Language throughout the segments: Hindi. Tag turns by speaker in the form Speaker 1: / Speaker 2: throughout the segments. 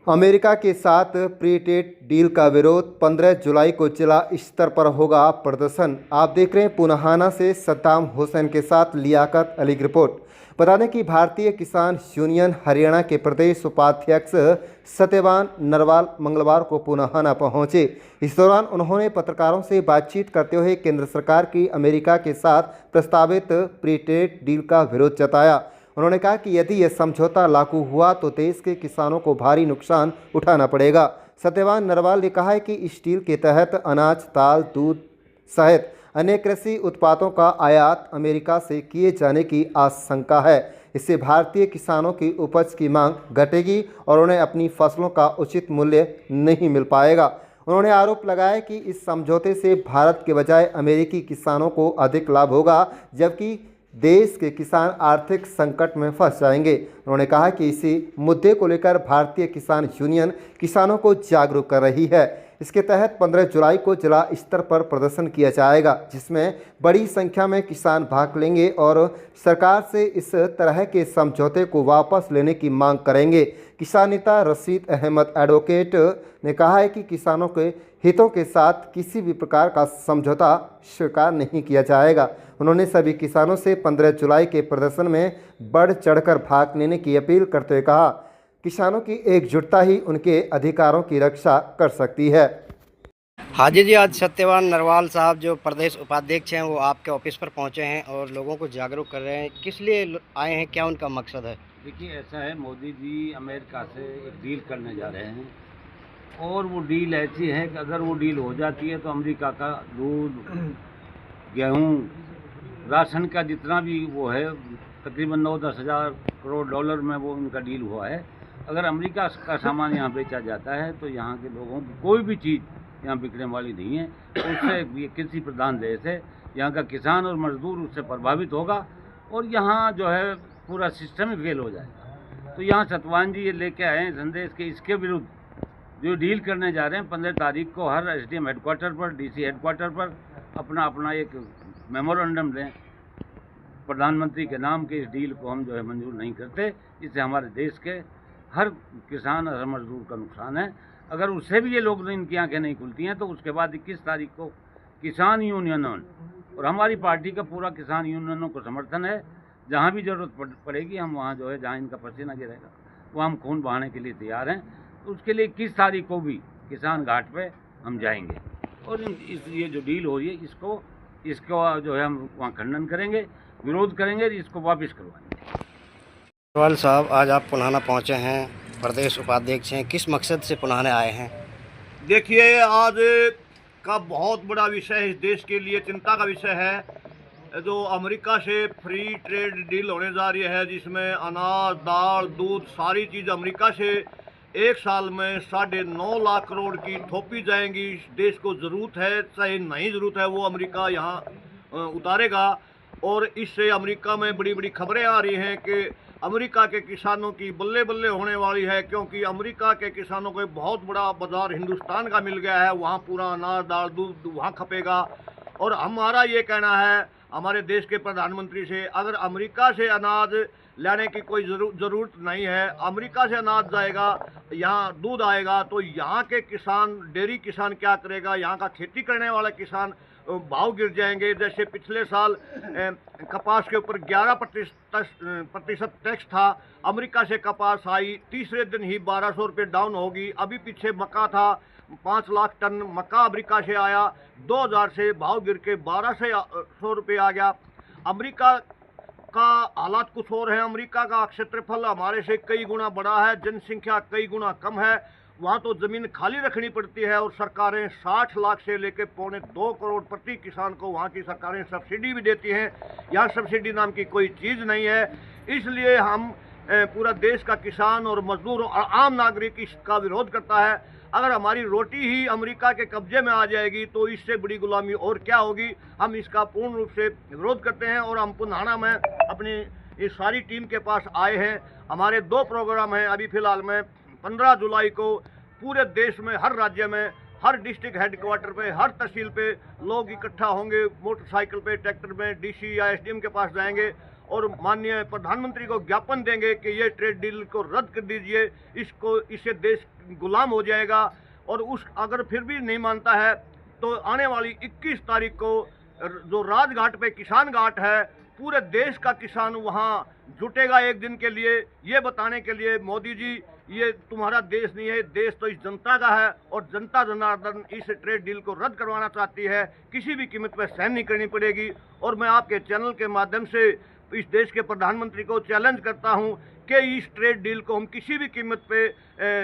Speaker 1: अमेरिका के साथ प्री ट्रेड डील का विरोध 15 जुलाई को जिला स्तर पर होगा प्रदर्शन। आप देख रहे हैं पुनाहाना से सद्दाम हुसैन के साथ लियाकत अली की रिपोर्ट। बता दें कि भारतीय किसान यूनियन हरियाणा के प्रदेश उपाध्यक्ष सत्यवान नरवाल मंगलवार को पुनाहाना पहुंचे। इस दौरान उन्होंने पत्रकारों से बातचीत करते हुए केंद्र सरकार की अमेरिका के साथ प्रस्तावित प्री ट्रेड डील का विरोध जताया। उन्होंने कहा कि यदि यह समझौता लागू हुआ तो देश के किसानों को भारी नुकसान उठाना पड़ेगा। सत्यवान नरवाल ने कहा है कि इस डील के तहत अनाज, दाल, दूध सहित अन्य कृषि उत्पादों का आयात अमेरिका से किए जाने की आशंका है। इससे भारतीय किसानों की उपज की मांग घटेगी और उन्हें अपनी फसलों का उचित मूल्य नहीं मिल पाएगा। उन्होंने आरोप लगाया कि इस समझौते से भारत के बजाय अमेरिकी किसानों को अधिक लाभ होगा, जबकि देश के किसान आर्थिक संकट में फंस जाएंगे। उन्होंने कहा कि इसी मुद्दे को लेकर भारतीय किसान यूनियन किसानों को जागरूक कर रही है। इसके तहत 15 जुलाई को जिला स्तर पर प्रदर्शन किया जाएगा, जिसमें बड़ी संख्या में किसान भाग लेंगे और सरकार से इस तरह के समझौते को वापस लेने की मांग करेंगे। किसान नेता रशीद अहमद एडवोकेट ने कहा है कि किसानों के हितों के साथ किसी भी प्रकार का समझौता स्वीकार नहीं किया जाएगा। उन्होंने सभी किसानों से 15 जुलाई के प्रदर्शन में बढ़ चढ़कर भाग लेने की अपील करते हुए कहा, किसानों की एकजुटता ही उनके अधिकारों की रक्षा कर सकती है।
Speaker 2: हाँ जी, आज सत्यवान नरवाल साहब जो प्रदेश उपाध्यक्ष हैं वो आपके ऑफिस पर पहुंचे हैं और लोगों को जागरूक कर रहे हैं। किस लिए आए हैं, क्या उनका मकसद है?
Speaker 3: देखिए, ऐसा है, मोदी जी अमेरिका से एक डील करने जा रहे हैं और वो डील ऐसी है कि अगर वो डील हो जाती है तो अमेरिका का दूध, गेहूं, राशन का जितना भी वो है तकरीबन 9-10 हज़ार करोड़ डॉलर में वो उनका डील हुआ है। अगर अमेरिका का सामान यहाँ बेचा जाता है तो यहाँ के लोगों की कोई भी चीज़ यहाँ बिकने वाली नहीं है। उससे ये कृषि प्रधान देश है, यहाँ का किसान और मजदूर उससे प्रभावित होगा और यहाँ जो है पूरा सिस्टम ही फेल हो जाएगा। तो यहाँ सतवान जी ये लेके आए हैं संदेश के इसके विरुद्ध जो डील करने जा रहे हैं। 15 तारीख को हर एसडीएम हेडक्वार्टर पर, डीसी हेडक्वार्टर पर अपना एक मेमोरेंडम दें प्रधानमंत्री के नाम के। इस डील को हम जो है मंजूर नहीं करते, इससे हमारे देश के हर किसान और हर मजदूर का नुकसान है। अगर उससे भी ये लोग इनकी आंखें नहीं खुलती हैं तो उसके बाद 21 तारीख को किसान यूनियनों और हमारी पार्टी का पूरा किसान यूनियनों को समर्थन है। जहाँ भी ज़रूरत पड़ेगी हम वहाँ जो है, जहाँ इनका पसीना गिरेगा वो हम खून बहाने के लिए तैयार हैं। तो उसके लिए 21 तारीख को भी किसान घाट पे हम जाएंगे और ये जो डील हो रही है इसको जो है हम वहाँ खंडन करेंगे, विरोध करेंगे, इसको वापस करवाएंगे।
Speaker 2: नरवाल साहब, आज आप पुनाहाना पहुंचे हैं, प्रदेश उपाध्यक्ष हैं, किस मकसद से पुनाहाना आए हैं?
Speaker 4: देखिए, आज का बहुत बड़ा विषय इस देश के लिए चिंता का विषय है। जो अमेरिका से फ्री ट्रेड डील होने जा रही है, जिसमें अनाज, दाल, दूध सारी चीज़ अमेरिका से एक साल में 9.5 लाख करोड़ की थोपी जाएंगी। देश को ज़रूरत है, चाहे नहीं ज़रूरत है, वो अमेरिका यहाँ उतारेगा। और इससे अमेरिका में बड़ी बड़ी खबरें आ रही हैं कि अमेरिका के किसानों की बल्ले बल्ले होने वाली है, क्योंकि अमेरिका के किसानों को एक बहुत बड़ा बाजार हिंदुस्तान का मिल गया है। वहाँ पूरा अनाज, दाल, दूध वहाँ खपेगा। और हमारा ये कहना है हमारे देश के प्रधानमंत्री से, अगर अमेरिका से अनाज लाने की कोई ज़रूरत नहीं है, अमेरिका से अनाज जाएगा, यहाँ दूध आएगा, तो यहाँ के किसान, डेयरी किसान क्या करेगा? यहाँ का खेती करने वाला किसान भाव गिर जाएंगे। जैसे पिछले साल कपास के ऊपर 11% टैक्स था, अमेरिका से कपास आई, तीसरे दिन ही 1200 रुपये डाउन होगी। अभी पीछे मक्का था, 5 लाख टन मक्का अमेरिका से आया, 2000 से भाव गिर के 1200 रुपये आ गया। अमेरिका का हालात कुछ और है। अमेरिका का क्षेत्रफल हमारे से कई गुना बड़ा है, जनसंख्या कई गुना कम है। वहाँ तो ज़मीन खाली रखनी पड़ती है और सरकारें 60 लाख से लेकर 2.25 करोड़ प्रति किसान को वहाँ की सरकारें सब्सिडी भी देती हैं। यहाँ सब्सिडी नाम की कोई चीज़ नहीं है। इसलिए हम पूरा देश का किसान और मजदूर और आम नागरिक इसका विरोध करता है। अगर हमारी रोटी ही अमेरिका के कब्जे में आ जाएगी तो इससे बड़ी गुलामी और क्या होगी। हम इसका पूर्ण रूप से विरोध करते हैं और हम पुनाहाना में अपनी इस सारी टीम के पास आए हैं। हमारे 2 प्रोग्राम हैं अभी फ़िलहाल में। 15 जुलाई को पूरे देश में, हर राज्य में, हर डिस्ट्रिक्ट हेडक्वार्टर पे, हर तहसील पे लोग इकट्ठा होंगे, मोटरसाइकिल पे, ट्रैक्टर में, डीसी या एसडीएम के पास जाएंगे और माननीय प्रधानमंत्री को ज्ञापन देंगे कि ये ट्रेड डील को रद्द कर दीजिए, इससे देश गुलाम हो जाएगा। और अगर फिर भी नहीं मानता है तो आने वाली 21 तारीख को जो राजघाट पे किसान घाट है, पूरे देश का किसान वहाँ जुटेगा एक दिन के लिए, ये बताने के लिए मोदी जी ये तुम्हारा देश नहीं है, देश तो इस जनता का है और जनता जनार्दन इस ट्रेड डील को रद्द करवाना चाहती है, किसी भी कीमत पर सहन नहीं करनी पड़ेगी। और मैं आपके चैनल के माध्यम से इस देश के प्रधानमंत्री को चैलेंज करता हूं कि इस ट्रेड डील को हम किसी भी कीमत पे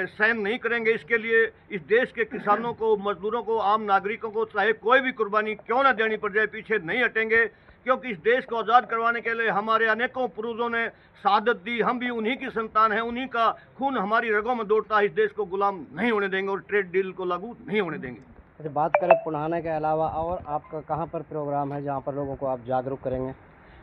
Speaker 4: सहन नहीं करेंगे। इसके लिए इस देश के किसानों को, मजदूरों को, आम नागरिकों को चाहे कोई भी कुर्बानी क्यों ना देनी पड़ जाए, पीछे नहीं हटेंगे, क्योंकि इस देश को आज़ाद करवाने के लिए हमारे अनेकों पूर्वजों ने शहादत दी, हम भी उन्हीं की संतान हैं, उन्हीं का खून हमारी रगों में दौड़ता है। इस देश को गुलाम नहीं होने देंगे और ट्रेड डील को लागू नहीं होने देंगे।
Speaker 2: अच्छा, बात करें पुनाहाना के अलावा और आपका कहाँ पर प्रोग्राम है जहाँ पर लोगों को आप जागरूक करेंगे?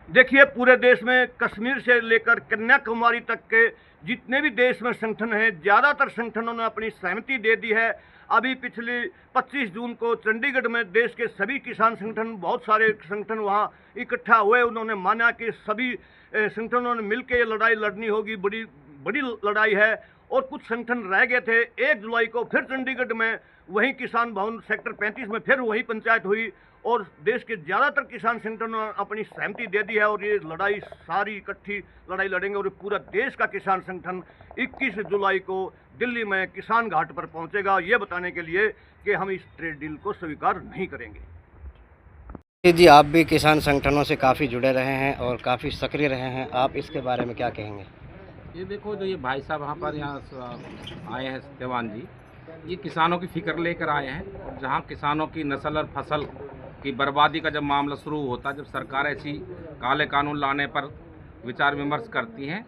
Speaker 4: देखिए, पूरे देश में कश्मीर से लेकर कन्याकुमारी तक के जितने भी देश में संगठन हैं, ज़्यादातर संगठनों ने अपनी सहमति दे दी है। अभी पिछली 25 जून को चंडीगढ़ में देश के सभी किसान संगठन, बहुत सारे संगठन वहाँ इकट्ठा हुए। उन्होंने माना कि सभी संगठनों ने मिलकर ये लड़ाई लड़नी होगी, बड़ी बड़ी लड़ाई है। और कुछ संगठन रह गए थे। 1 जुलाई को फिर चंडीगढ़ में वहीं किसान भवन सेक्टर 35 में फिर वही पंचायत हुई और देश के ज़्यादातर किसान संगठनों ने अपनी सहमति दे दी है और ये लड़ाई सारी इकट्ठी लड़ाई लड़ेंगे। और पूरा देश का किसान संगठन 21 जुलाई को दिल्ली में किसान घाट पर पहुंचेगा, ये बताने के लिए कि हम इस ट्रेड डील को स्वीकार नहीं करेंगे।
Speaker 2: जी, आप भी किसान संगठनों से काफ़ी जुड़े रहे हैं और काफ़ी सक्रिय रहे हैं, आप इसके बारे में क्या कहेंगे?
Speaker 5: ये देखो, जो ये भाई साहब यहाँ आए हैं सत्यवान जी, ये किसानों की फिक्र लेकर आए हैं। और जहाँ किसानों की नस्ल और फसल की बर्बादी का जब मामला शुरू होता है, जब सरकार ऐसी काले कानून लाने पर विचार विमर्श करती हैं,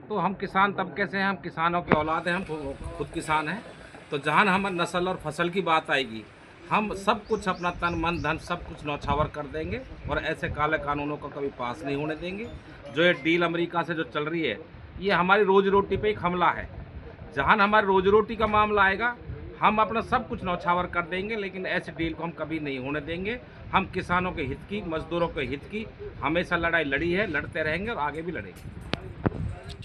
Speaker 5: तो हम किसान तबके से हैं, हम किसानों की औलाद हैं, हम खुद किसान हैं। तो जहाँ हम नस्ल और फसल की बात आएगी, हम सब कुछ अपना तन मन धन सब कुछ न्यौछावर कर देंगे और ऐसे काले कानूनों को कभी पास नहीं होने देंगे। जो ये डील अमेरिका से जो चल रही है, ये हमारी रोजी रोटी पे एक हमला है। जहाँ हमारी रोजी रोटी का मामला आएगा, हम अपना सब कुछ न्यौछावर कर देंगे, लेकिन ऐसे डील को हम कभी नहीं होने देंगे। हम किसानों के हित की, मजदूरों के हित की हमेशा लड़ाई लड़ी है, लड़ते रहेंगे और आगे भी लड़ेंगे।